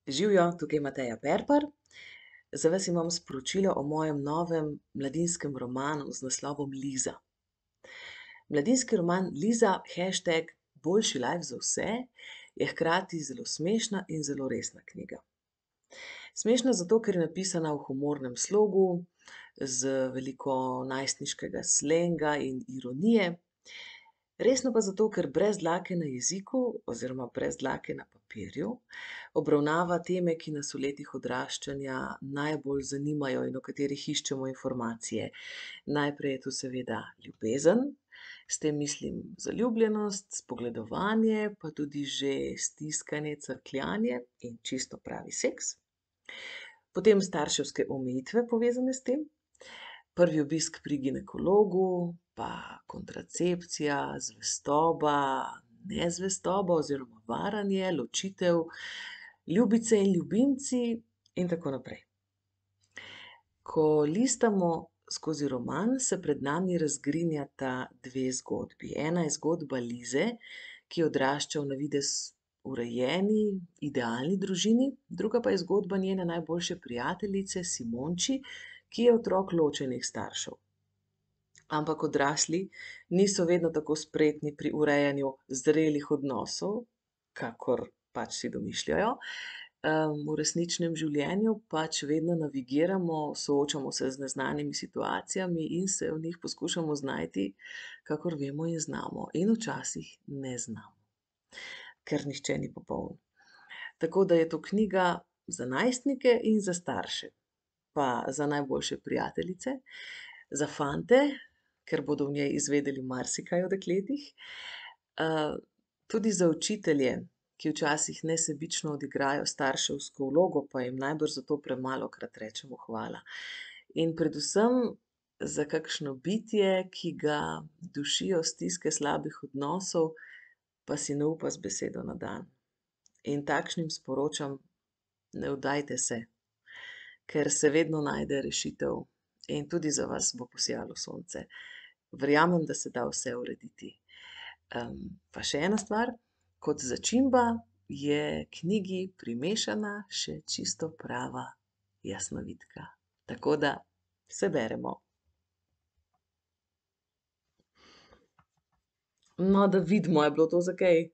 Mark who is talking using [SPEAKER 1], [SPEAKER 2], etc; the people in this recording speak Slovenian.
[SPEAKER 1] Živjo, tukaj je Mateja Perpar. Za vas imam sporočilo o mojem novem mladinskem romanu z naslovom Liza. Mladinski roman Liza, hashtag boljši life za vse, je hkrati zelo smešna in zelo resna knjiga. Smešna zato, ker je napisana v humornem slogu, z veliko najstniškega slenga in ironije. Resno pa zato, ker brez dlake na jeziku oziroma brez dlake na papirju obravnava teme, ki nas v letih odraščanja najbolj zanimajo in o katerih iščemo informacije. Najprej je tu seveda ljubezen, s tem mislim zaljubljenost, spogledovanje, pa tudi že stiskanje, crkljanje in čisto pravi seks. Potem starševske omejitve, povezane s tem. Prvi obisk pri ginekologu, pa kontracepcija, zvestoba, nezvestoba oziroma varanje, ločitev, ljubice in ljubimci in tako naprej. Ko listamo skozi roman, se pred nami razgrinjata dve zgodbi. Ena je zgodba Lize, ki odrašča v na videz urejeni, idealni družini, druga pa je zgodba njene najboljše prijateljice Simonči, ki je otrok ločenih staršev. Ampak odrasli niso vedno tako spretni pri urejanju zrelih odnosov, kakor pač si domišljajo. V resničnem življenju pač vedno navigiramo, soočamo se z neznanimi situacijami in se v njih poskušamo znajti, kakor vemo in znamo. In včasih ne znamo, ker nihče ni popoln. Tako da je to knjiga za najstnike in za starše, pa za najboljše prijateljice, za fante, ker bodo v njej izvedeli marsikaj o dekletih, tudi za učitelje, ki včasih nesebično odigrajo starševsko vlogo, pa jim najbrž zato premalokrat rečemo hvala. In predvsem za kakšno bitje, ki ga dušijo stiske slabih odnosov, pa si ne upa z besedo na dan. In takšnim sporočam, ne vdajte se, ker se vedno najde rešitev in tudi za vas bo posijalo sonce. Verjamem, da se da vse urediti. Pa še ena stvar, kot začimba je knjigi primešana še čisto prava jasnovidka. Tako da se beremo. No, da vidimo, je bilo to za kaj?